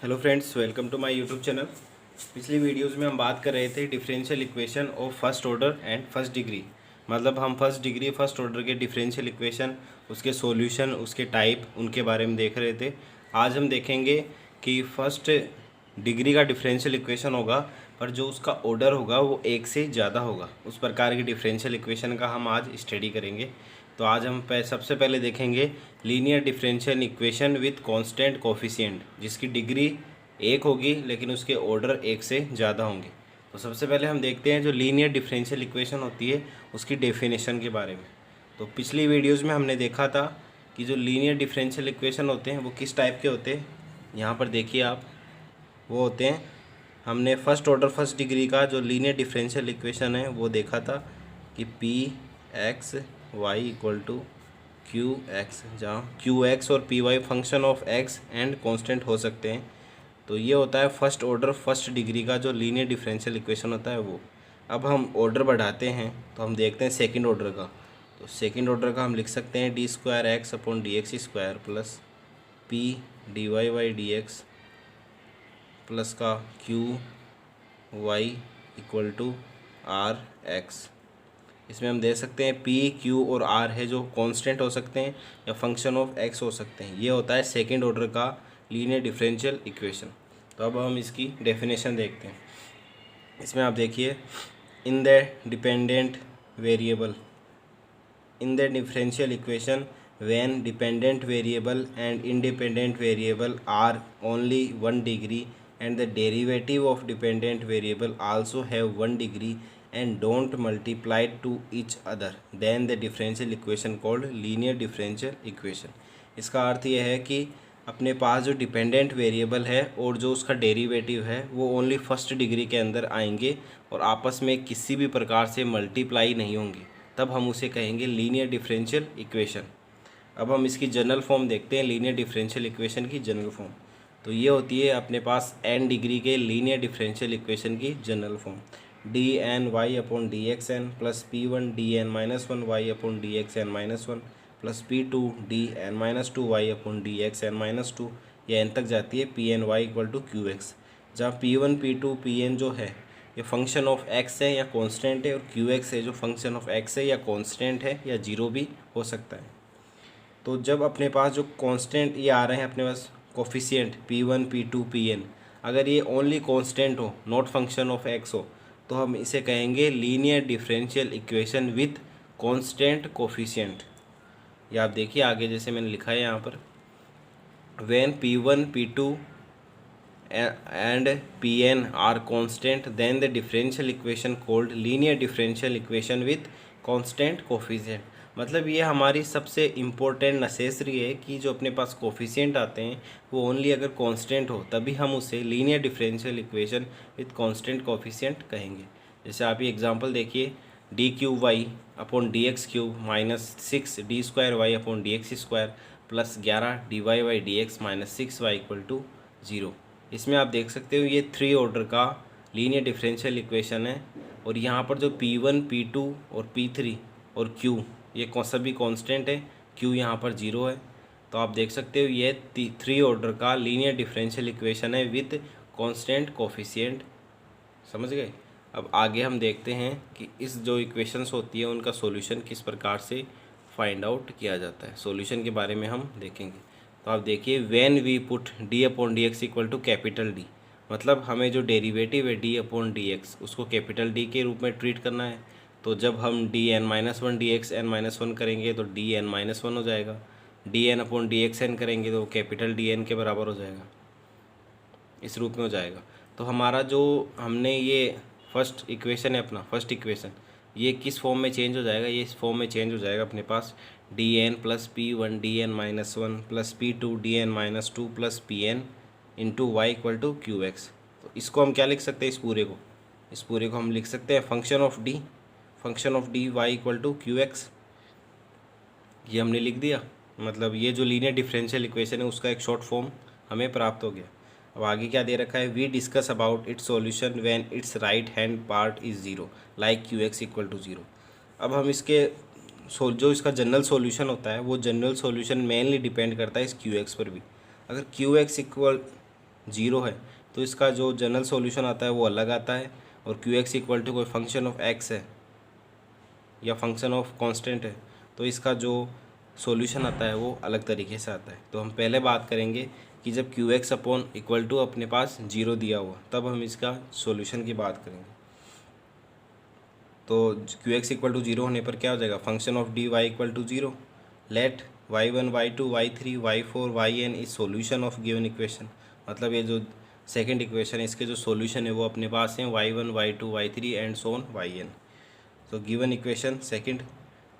Hello friends, welcome to my YouTube channel. पिछली videos में हम बात कर रहे थे differential equation of first order and first degree. मतलब हम फर्स्ट डिग्री फर्स्ट ऑर्डर के डिफरेंशियल इक्वेशन, उसके सॉल्यूशन, उसके टाइप, उनके बारे में देख रहे थे। आज हम देखेंगे कि फर्स्ट डिग्री का डिफरेंशियल इक्वेशन होगा, पर जो उसका ऑर्डर होगा वो एक से ज़्यादा होगा। उस प्रकार की डिफरेंशियल इक्वेशन का हम आज स्टडी करेंगे। तो आज हम सबसे पहले देखेंगे linear differential equation with constant coefficient, जिसकी डिग्री एक होगी लेकिन उसके ऑर्डर एक से ज़्यादा होंगे। तो सबसे पहले हम देखते हैं जो लीनियर डिफरेंशियल इक्वेशन होती है उसकी डेफिनेशन के बारे में। तो पिछली वीडियोज़ में हमने देखा था कि जो लीनियर डिफरेंशियल इक्वेशन होते हैं वो किस टाइप के होते हैं। यहाँ पर देखिए आप, वो होते हैं, हमने फर्स्ट ऑर्डर फर्स्ट डिग्री का जो लीनियर डिफरेंशियल इक्वेशन है वो देखा था कि P X Y equal to Q X, जहाँ क्यू एक्स और P Y function of X and constant हो सकते हैं। तो ये होता है फर्स्ट ऑर्डर फर्स्ट डिग्री का जो लीनियर डिफरेंशियल इक्वेशन होता है वो। अब हम ऑर्डर बढ़ाते हैं तो हम देखते हैं सेकंड ऑर्डर का। तो सेकंड ऑर्डर का हम लिख सकते हैं d square x upon D x square plus p d Y by D x plus का q y equal to r x. इसमें हम दे सकते हैं पी क्यू और आर है जो कांस्टेंट हो सकते हैं या फंक्शन ऑफ एक्स हो सकते हैं। ये होता है सेकंड ऑर्डर का लीनियर डिफरेंशियल इक्वेशन। तो अब हम इसकी डेफिनेशन देखते हैं। इसमें आप देखिए, in the dependent variable in the differential equation when dependent variable and independent variable are only 1 degree and the derivative of dependent variable also have 1 degree and don't multiply to each other, then the differential equation called linear differential equation। इसका अर्थ यह है कि अपने पास जो dependent variable है और जो उसका डेरिवेटिव है वो ओनली फर्स्ट डिग्री के अंदर आएंगे और आपस में किसी भी प्रकार से मल्टीप्लाई नहीं होंगे, तब हम उसे कहेंगे लीनियर डिफरेंशियल इक्वेशन। अब हम इसकी जनरल फॉर्म देखते हैं, लीनियर डिफरेंशियल इक्वेशन की जनरल फॉर्म। तो ये होती है अपने पास n डिग्री के लीनियर डिफरेंशियल इक्वेशन की general form D N Y upon D X N plus P one D N minus one Y upon D X N minus one plus P two D N minus two Y upon D X N minus two. ये N तक जाती है P N Y equal to Q X, जहाँ P one P two P N जो है ये function of x है या कांस्टेंट है, और क्यू एक्स है जो फंक्शन ऑफ एक्स है या कांस्टेंट है या जीरो भी हो सकता है। तो जब अपने पास जो कांस्टेंट ये आ रहे हैं अपने पास coefficient p one P two P n, अगर ये ओनली कांस्टेंट हो, नॉट फंक्शन ऑफ एक्स हो, तो हम इसे कहेंगे linear differential equation with constant coefficient. ये आप देखिए आगे जैसे मैंने लिखा है यहाँ पर, when P one P two and Pn are constant, then the differential equation called linear differential equation with constant coefficient। मतलब ये हमारी सबसे इम्पोर्टेंट नेसेसरी है कि जो अपने पास कोफिशिएंट आते हैं वो ओनली अगर कांस्टेंट हो तभी हम उसे linear differential equation with constant coefficient कहेंगे। जैसे आप ये एग्जांपल देखिए, D Q Y upon D X cube minus 6 D square Y upon D x square plus 11 D Y by D X minus 6 Y equal to 0। इसमें आप देख सकते हो ये 3 ऑर्डर का लीनियर डिफरेंशियल इक्वेशन है, और यहाँ पर जो P1 P2 और P3 और Q ये सभी कांस्टेंट है, Q यहाँ पर 0 है। तो आप देख सकते हो ये 3 ऑर्डर का लीनियर डिफरेंशियल इक्वेशन है विथ कांस्टेंट कोफिशिएंट। समझ गए। अब आगे हम देखते हैं कि इस जो इक्वेशंस होती है उनका सॉल्यूशन किस प्रकार से फाइंड आउट किया जाता है। सॉल्यूशन के बारे में हम देखेंगे। तो आप देखिए, when we put D upon D X equal to capital D, मतलब हमें जो डेरिवेटिव है डी अपॉन डी एक्स उसको कैपिटल डी के रूप में ट्रीट करना है। तो जब हम D N minus one D X N minus one करेंगे तो डी एन माइनस वन हो जाएगा, D N upon D X N करेंगे तो कैपिटल डी एन के बराबर हो जाएगा, इस रूप में हो जाएगा। तो हमारा जो हमने ये फर्स्ट इक्वेशन है अपना फर्स्ट इक्वेशन, ये किस फॉर्म में चेंज हो जाएगा, ये इस फॉर्म में चेंज हो जाएगा अपने पास d N plus P one D N minus one plus P two D N minus two plus p n into y equal to Q x. तो इसको हम क्या लिख सकते हैं, इस पूरे को हम लिख सकते हैं function of D Y equal to Q X. ये हमने लिख दिया, मतलब ये जो लीनियर डिफरेंशियल इक्वेशन है उसका एक शॉर्ट फॉर्म हमें प्राप्त हो गया। अब आगे क्या दे रखा है, we discuss about its solution when its right hand part is zero like Q x equal to zero. अब हम इसके जो इसका जनरल सॉल्यूशन होता है वो जनरल सॉल्यूशन मेनली डिपेंड करता है इस क्यू एक्स पर भी। अगर क्यू एक्स इक्वल जीरो है तो इसका जो जनरल सॉल्यूशन आता है वो अलग आता है, और क्यू एक्स इक्वल टू कोई फंक्शन ऑफ एक्स है या फंक्शन ऑफ कांस्टेंट है तो इसका जो सॉल्यूशन आता है वो अलग तरीके से आता है। तो हम पहले बात करेंगे कि जब Q X upon equal to अपने पास जीरो दिया हुआ तब हम इसका सॉल्यूशन की बात करेंगे। तो Q x equal to zero होने पर क्या हो जाएगा, function of D Y equal to zero, let Y one Y two Y three Y four Y N is solution of given equation. मतलब ये जो सेकंड इक्वेशन है इसके जो सॉल्यूशन है वो अपने पास हैं y one Y two Y three and so on y n. तो गिवन इक्वेशन सेकंड,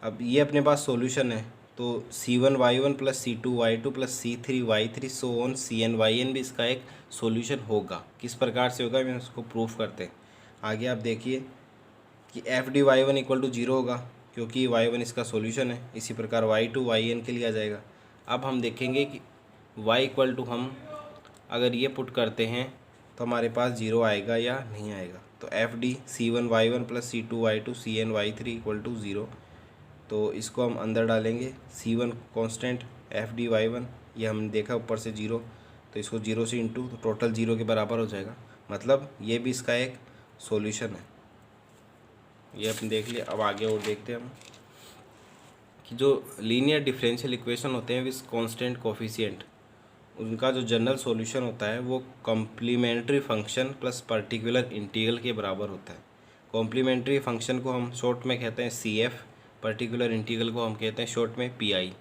अब ये अपने पास सॉल्यूशन है तो c one y one plus c two y two plus c three y three so on c n y n भी इसका एक सॉल्यूशन होगा। किस प्रकार से होगा मैं उसको प्रूफ करते हैं। आगे आप देखिए कि F D Y one equal to zero होगा क्योंकि वाई वन इसका सॉल्यूशन है। इसी प्रकार वाई टू वाई एन के लिए आ जाएगा। अब हम देखेंगे कि वाई इक्वल टू हम अगर ये पुट करते हैं तो हमारे पास जीरो आएगा या नहीं आएगा। तो f d c one y one plus c two y two c n y three equal to zero. तो इसको हम अंदर डालेंगे, c one constant f D Y one ये हमने देखा ऊपर से जीरो, तो इसको जीरो से इंटू तो टोटल जीरो के बराबर हो जाएगा। मतलब ये भी इसका एक सॉल्यूशन है। ये अपन देख लिया। अब आगे और देखते हैं हम कि जो लीनियर डिफरेंशियल इक्वेशन होते हैं विद कांस्टेंट कोफिशिएंट उनका जो जनरल सॉल्यूशन होता है वो complementary function plus particular integral के बराबर होता है। कॉम्प्लीमेंट्री फंक्शन को हम शॉर्ट में कहते हैं सी एफ, पर्टिकुलर इंटीग्रल को हम कहते हैं शॉर्ट में पी आई।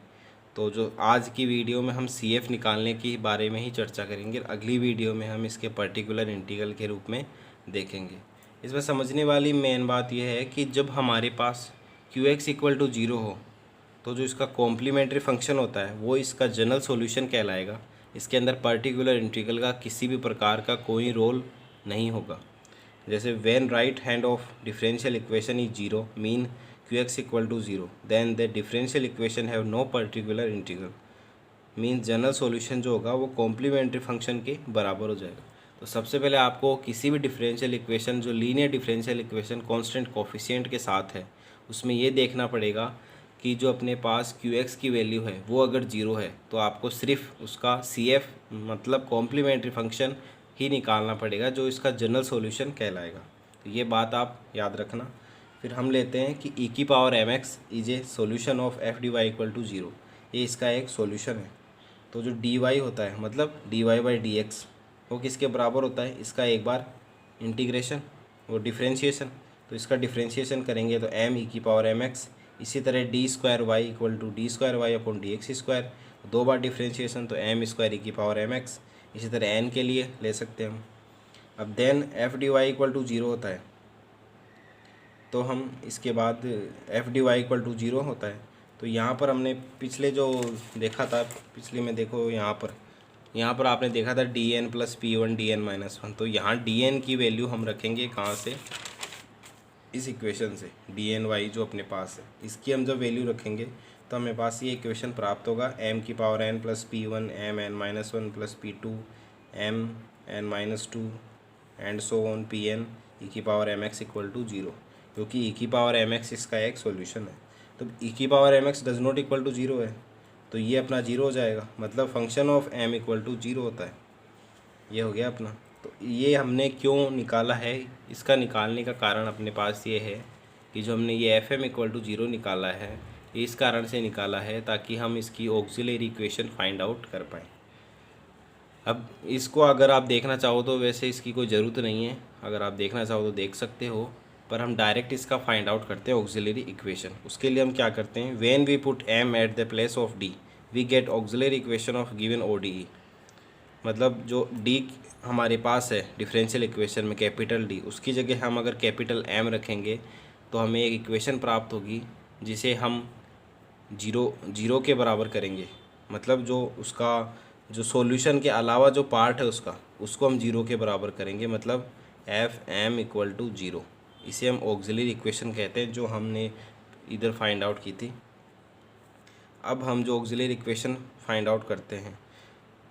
तो जो आज की वीडियो में हम सी एफ निकालने के बारे में ही चर्चा करेंगे, अगली वीडियो में हम इसके पर्टिकुलर इंटीग्रल के रूप में देखेंगे। इसमें समझने वाली मेन बात यह है कि जब हमारे पास q x equal to zero हो तो जो इसका कॉम्प्लीमेंट्री फंक्शन होता है वो इसका जनरल सॉल्यूशन कहलाएगा। इसके अंदर पर्टिकुलर इंटीग्रल का किसी भी प्रकार का कोई रोल नहीं होगा। जैसे when right hand of differential equation is zero mean Q x equal to zero then the differential equation have no particular integral means general solution जो होगा वो कॉम्प्लीमेंट्री फंक्शन के बराबर हो जाएगा। तो सबसे पहले आपको किसी भी डिफरेंशियल इक्वेशन जो linear differential equation constant coefficient के साथ है उसमें ये देखना पड़ेगा कि जो अपने पास क्यू एक्स की वैल्यू है वो अगर जीरो है तो आपको सिर्फ उसका सी एफ मतलब कॉम्प्लीमेंट्री फंक्शन ही निकालना पड़ेगा जो इसका जनरल सॉल्यूशन कहलाएगा। तो ये बात आप याद रखना। फिर हम लेते हैं कि ई की power M X is a solution of F D Y equal to zero, ये इसका एक सॉल्यूशन है। तो जो डी वाई होता है मतलब D Y by D X वो किसके बराबर होता है, इसका एक बार इंटीग्रेशन वो डिफ्रेंशिएशन। तो इसका डिफ्रेंशिएशन करेंगे तो एम ई की पावर एम एक्स, इसी तरह D square Y equal to D square Y upon D x square, दो बार डिफ्रेंशिएशन तो एम स्क्वायर ई की पावर एम एक्स। इसी तरह एन के लिए ले सकते हैं हम। अब then F D Y equal to zero होता है तो हम इसके बाद F D Y equal to zero होता है। तो यहाँ पर हमने पिछले जो देखा था पिछले में देखो यहाँ पर आपने देखा था D N plus P one D N minus one. तो यहाँ डी एन की वैल्यू हम रखेंगे कहाँ से, इस इक्वेशन से डी एन वाई जो अपने पास है इसकी हम जब वैल्यू रखेंगे तो हमें पास ये इक्वेशन प्राप्त होगा एम की power n plus P one m n minus one plus P two m n minus two and so on p n e की power M x equal to zero, क्योंकि e की power M x इसका एक solution है। तो E की power M X does not equal to zero है तो ये अपना जीरो हो जाएगा, मतलब function of M equal to zero होता है। ये हो गया अपना। तो ये हमने क्यों निकाला है, इसका निकालने का कारण अपने पास ये है कि जो हमने ये F M equal to zero निकाला है इस कारण से निकाला है ताकि हम इसकी ऑक्सिलरी इक्वेशन फाइंड आउट कर पाएँ। अब इसको अगर आप देखना चाहो तो वैसे इसकी कोई ज़रूरत नहीं है, अगर आप देखना चाहो तो देख सकते हो, पर हम डायरेक्ट इसका फाइंड आउट करते हैं ऑक्सिलरी इक्वेशन। उसके लिए हम क्या करते हैं, when we put M at the place of D we get auxiliary equation of given O D E. मतलब जो डी हमारे पास है डिफरेंशियल इक्वेशन में कैपिटल डी, उसकी जगह हम अगर कैपिटल एम रखेंगे तो हमें एक इक्वेशन प्राप्त होगी जिसे हम जीरो के बराबर करेंगे। मतलब जो उसका जो सॉल्यूशन के अलावा जो पार्ट है उसको हम जीरो के बराबर करेंगे, मतलब F M equal to zero. इसे हम ऑक्सिलरी इक्वेशन कहते हैं जो हमने इधर फाइंड आउट की थी। अब हम जो ऑक्सिलरी इक्वेशन फाइंड आउट करते हैं,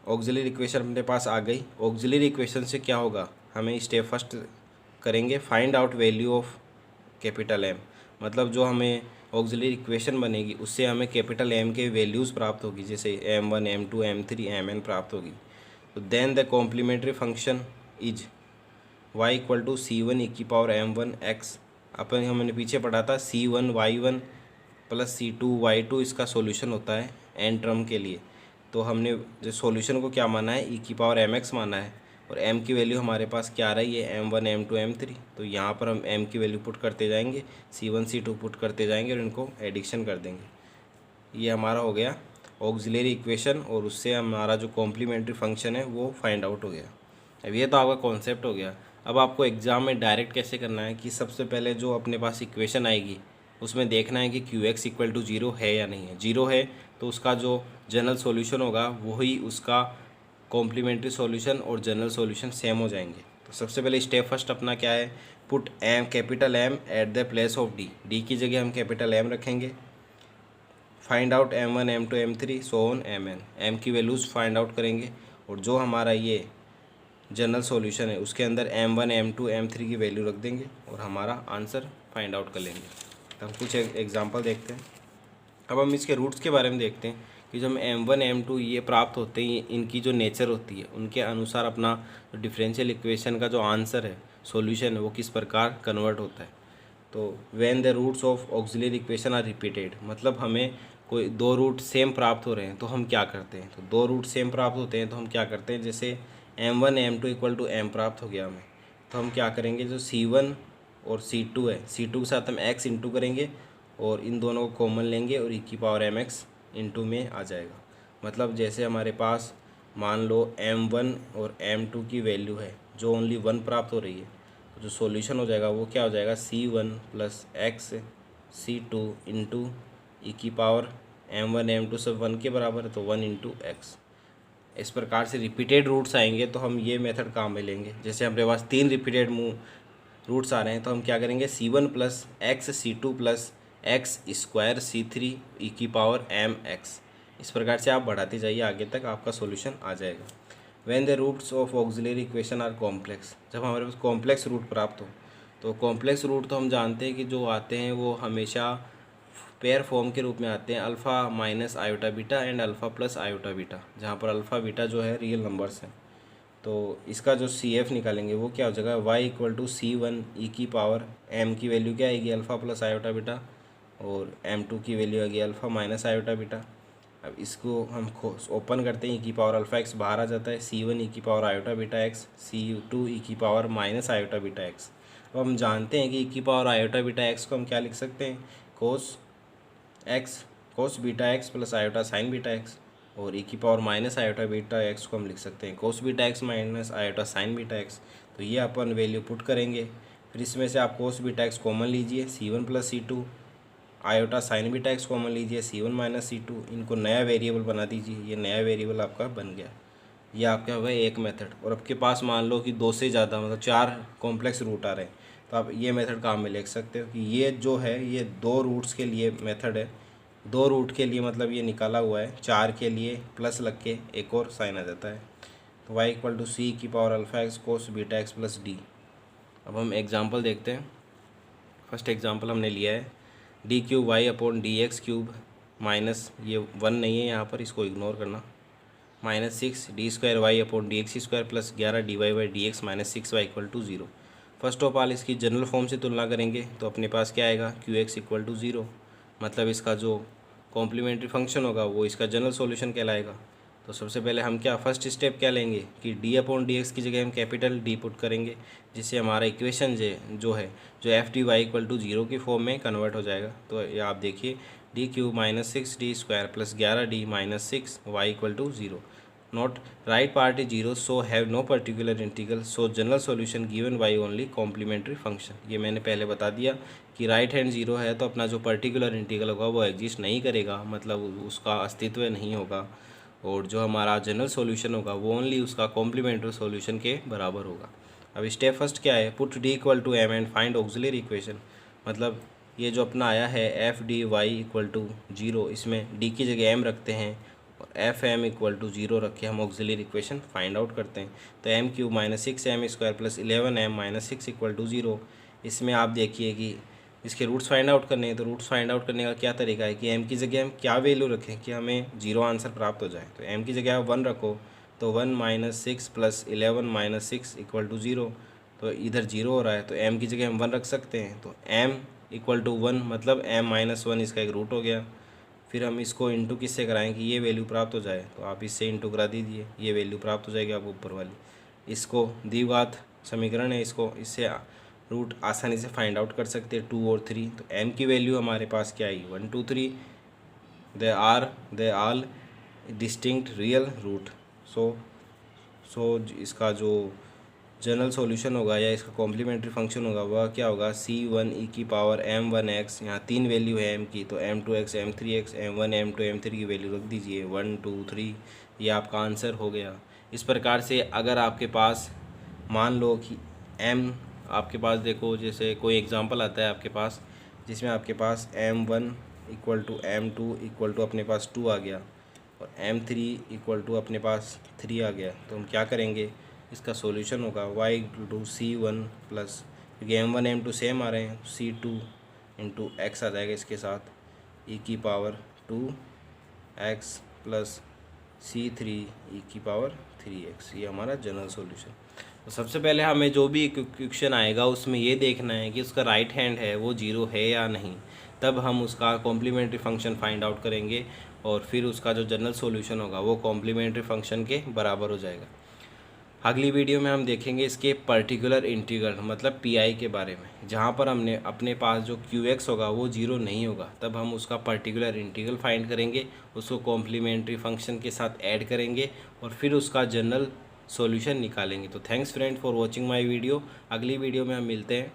ऑक्सिलरी इक्वेशन अपने पास आ गई। ऑक्सिलरी इक्वेशन से क्या होगा, हमें स्टेप फर्स्ट करेंगे find out value of capital M. मतलब जो हमें ऑक्सिलरी इक्वेशन बनेगी उससे हमें कैपिटल एम के वैल्यूज़ प्राप्त होगी, जैसे M1 M2 M3 Mn प्राप्त होगी। तो then the complementary function is y equal to C1 e⁻m1x। अपन हमने पीछे पढ़ा था C1 y1 plus C2 y2 इसका सॉल्यूशन होता है एन टर्म के लिए। तो हमने जो सॉल्यूशन को क्या माना है e⁻mx माना है, और m की वैल्यू हमारे पास क्या आ रही है m1 m2 m3। तो यहाँ पर हम m की वैल्यू पुट करते जाएंगे, C1 C2 पुट करते जाएंगे और इनको एडिक्शन कर देंगे। ये हमारा हो गया ऑक्सिलरी इक्वेशन, और उससे हमारा जो कॉम्प्लीमेंट्री फंक्शन है वो फाइंड आउट हो गया। अब ये तो आपका कॉन्सेप्ट हो गया। अब आपको एग्ज़ाम में डायरेक्ट कैसे करना है कि सबसे पहले जो अपने पास इक्वेशन आएगी उसमें देखना है कि QX इक्वल टू 0 है या नहीं है। 0 है तो उसका जो जनरल सॉल्यूशन होगा वही उसका कॉम्प्लीमेंट्री सॉल्यूशन और जनरल सॉल्यूशन सेम हो जाएंगे। तो सबसे पहले स्टेप फर्स्ट अपना क्या है, put capital M eight the place of D की जगह हम कैपिटल M रखेंगे। Find out M1 M2 M3 so on Mn, M की वैल्यूज़ फाइंड आउट करेंगे, और जो हमारा ये जनरल सॉल्यूशन है उसके अंदर M1 M2 M3 की वैल्यू रख देंगे और हमारा आंसर फाइंड आउट कर लेंगे। तो हम कुछ एग्जांपल देखते हैं। अब हम इसके रूट्स के बारे में देखते हैं कि जब M1 M2 ये प्राप्त होते हैं, इनकी जो नेचर होती है उनके अनुसार अपना डिफरेंशियल इक्वेशन का जो आंसर है, सॉल्यूशन है, वो किस प्रकार कन्वर्ट होता है। तो when the roots of auxiliary equation are repeated, मतलब हमें कोई दो रूट सेम प्राप्त हो रहे हैं तो हम क्या करते हैं। तो दो रूट सेम प्राप्त होते हैं तो हम क्या करते हैं, जैसे M1 M2 equal to M प्राप्त हो गया हमें, तो हम क्या करेंगे, जो C1 और C2 है, C2 के साथ हम x इंटू करेंगे और इन दोनों को कॉमन लेंगे और e⁻mx इंटू में आ जाएगा। मतलब जैसे हमारे पास मान लो M1 और M2 की वैल्यू है जो ओनली 1 प्राप्त हो रही है, तो जो सॉल्यूशन हो जाएगा वो क्या हो जाएगा, C1 plus x C2 into e⁻m1 M2 सब 1 के बराबर है तो 1 इंटू एक्स। इस प्रकार से रिपीटेड रूट्स आएंगे तो हम ये मेथड काम में लेंगे। जैसे हमारे पास 3 रिपीटेड रूट्स आ रहे हैं तो हम क्या करेंगे, C1 plus x C2 plus x square C3 e⁻mx। इस प्रकार से आप बढ़ाते जाइए, आगे तक आपका सॉल्यूशन आ जाएगा। When the roots of auxiliary equation are complex, जब हमारे पास कॉम्प्लेक्स रूट प्राप्त हो, तो कॉम्प्लेक्स रूट तो हम जानते हैं कि जो आते हैं वो हमेशा पेयर फॉर्म के रूप में आते हैं, alpha minus iota beta and alpha plus iota beta, जहाँ पर अल्फ़ा बीटा जो है रियल नंबर्स हैं। तो इसका जो CF निकालेंगे वो क्या हो जाएगा, y equal to C1 e⁻m की वैल्यू क्या आएगी, अल्फ़ा प्लस आयोटा बीटा, और M2 की वैल्यू आएगी अल्फ़ा माइनस आयोटा बीटा। अब इसको हम ओपन करते हैं, e⁻α x बाहर आ जाता है, C1 e⁻आयोटा बीटा x, C2 e⁻माइनस आयोटा बीटा x। अब हम जानते हैं कि e⁻आयोटा बीटा x को हम क्या लिख सकते हैं, कोस beta X plus iota sine beta x, और e⁻माइनस आयोटा बीटा एक्स को हम लिख सकते हैं कोस beta x minus iota sine beta x. तो ये अपन वैल्यू पुट करेंगे, फिर इसमें से आप कोस बीटा एक्स कॉमन लीजिए, C1 plus C2, iota sine beta x common लीजिए, C1 माइनस C2, इनको नया वेरिएबल बना दीजिए। ये नया वेरिएबल आपका बन गया। ये आपका हुआ एक मेथड। और आपके पास मान लो कि 2 से ज़्यादा मतलब 4 कॉम्प्लेक्स रूट आ रहे हैं तो आप ये मेथड काम में ले सकते हो कि ये जो है ये 2 रूट्स के लिए मेथड है। 2 रूट के लिए मतलब ये निकाला हुआ है, 4 के लिए प्लस लग के एक और साइन आ जाता है। तो y equal to C⁻α x cos beta X plus D. अब हम एग्जांपल देखते हैं। फर्स्ट एग्जांपल हमने लिया है d3y/dx³ माइनस, ये 1 नहीं है यहाँ पर, इसको इग्नोर करना, -6 d2y/dx² plus 11 dy/dx minus 6y equal to 0। First of all इसकी जनरल फॉर्म से तुलना करेंगे तो अपने पास क्या आएगा, QX इक्वल टू 0, मतलब इसका जो कॉम्प्लीमेंट्री फंक्शन होगा वो इसका जनरल सॉल्यूशन कहलाएगा। तो सबसे पहले हम क्या फर्स्ट स्टेप क्या लेंगे कि d/dx की जगह हम कैपिटल D पुट करेंगे, जिससे हमारा इक्वेशन जो है जो f(dy) इक्वल टू 0 की फॉर्म में कन्वर्ट हो जाएगा। तो ये आप देखिए d³ minus 6d² plus 11d minus 6y equal to 0। Note right part is 0 so have no particular integral so general solution given by only complementary function. ये मैंने पहले बता दिया कि राइट हैंड 0 है तो अपना जो पर्टिकुलर इंटीग्रल होगा वो एग्जिस्ट नहीं करेगा, मतलब उसका अस्तित्व नहीं होगा, और जो हमारा जनरल सॉल्यूशन होगा वो ओनली उसका कॉम्प्लीमेंट्री सॉल्यूशन के बराबर होगा। अब स्टेप फर्स्ट क्या है, put d equal to m and find auxiliary equation. मतलब ये जो अपना आया है f(dy) इक्वल टू 0, इसमें d की जगह m रखते हैं और f(m) इक्वल टू 0 रख के हम ऑक्सिलरी इक्वेशन फाइंड आउट करते हैं। तो m³ minus 6m² plus 11m minus 6 equal to 0। इसमें आप देखिए कि इसके रूट्स फाइंड आउट करने हैं, तो रूट्स फाइंड आउट करने का क्या तरीका है कि m की जगह हम क्या वैल्यू रखें कि हमें 0 आंसर प्राप्त हो जाए। तो m की जगह आप 1 रखो तो 1 - 6 + 11 - 6 = 0। तो इधर 0 हो रहा है तो m की जगह हम 1 रख सकते हैं। तो m = 1 मतलब m - 1 इसका एक रूट हो गया। फिर हम इसको इंटू किससे कराएं कि ये वैल्यू प्राप्त हो जाए, तो आप इससे इंटू करा दीजिए, ये वैल्यू प्राप्त हो जाएगी आपको ऊपर वाली। इसको द्विघात समीकरण है, इससे रूट आसानी से फाइंड आउट कर सकते हैं 2 और 3। तो m की वैल्यू हमारे पास क्या आई 1 2 3। दे आल डिस्टिंक्ट रियल रूट। सो इसका जो जनरल सॉल्यूशन होगा या इसका कॉम्प्लीमेंट्री फंक्शन होगा वह क्या होगा c1e⁻m1x। यहाँ 3 वैल्यू है m की, तो m2x m3x m1 m2 m3 की वैल्यू रख दीजिए 1 2 3। ये आपका आंसर हो गया। इस प्रकार से अगर आपके पास मान लो कि m आपके पास देखो जैसे कोई एग्जांपल आता है आपके पास जिसमें आपके पास m1 = m2 = अपने पास 2 आ गया और m3 = अपने पास 3 आ गया, तो हम क्या करेंगे, इसका सॉल्यूशन होगा y = c1 प्लस, क्योंकि m1 m2 सेम आ रहे हैं, c2 × x आ जाएगा इसके साथ e⁻2x प्लस c3 e⁻3x। ये हमारा जनरल सॉल्यूशन। तो सबसे पहले हमें जो भी इक्वेशन आएगा उसमें ये देखना है कि उसका राइट हैंड है वो 0 है या नहीं, तब हम उसका कॉम्प्लीमेंट्री फंक्शन फाइंड आउट करेंगे और फिर उसका जो जनरल सॉल्यूशन होगा वो कॉम्प्लीमेंट्री फंक्शन के बराबर हो जाएगा। अगली वीडियो में हम देखेंगे इसके पर्टिकुलर इंटीग्रल मतलब पीआई के बारे में, जहाँ पर हमने अपने पास जो क्यूएक्स होगा वो 0 नहीं होगा, तब हम उसका पर्टिकुलर इंटीग्रल फाइंड करेंगे, उसको कॉम्प्लीमेंट्री फंक्शन के साथ ऐड करेंगे और फिर उसका जनरल सॉल्यूशन निकालेंगे। तो thanks friend for watching my video. अगली वीडियो में हम मिलते हैं।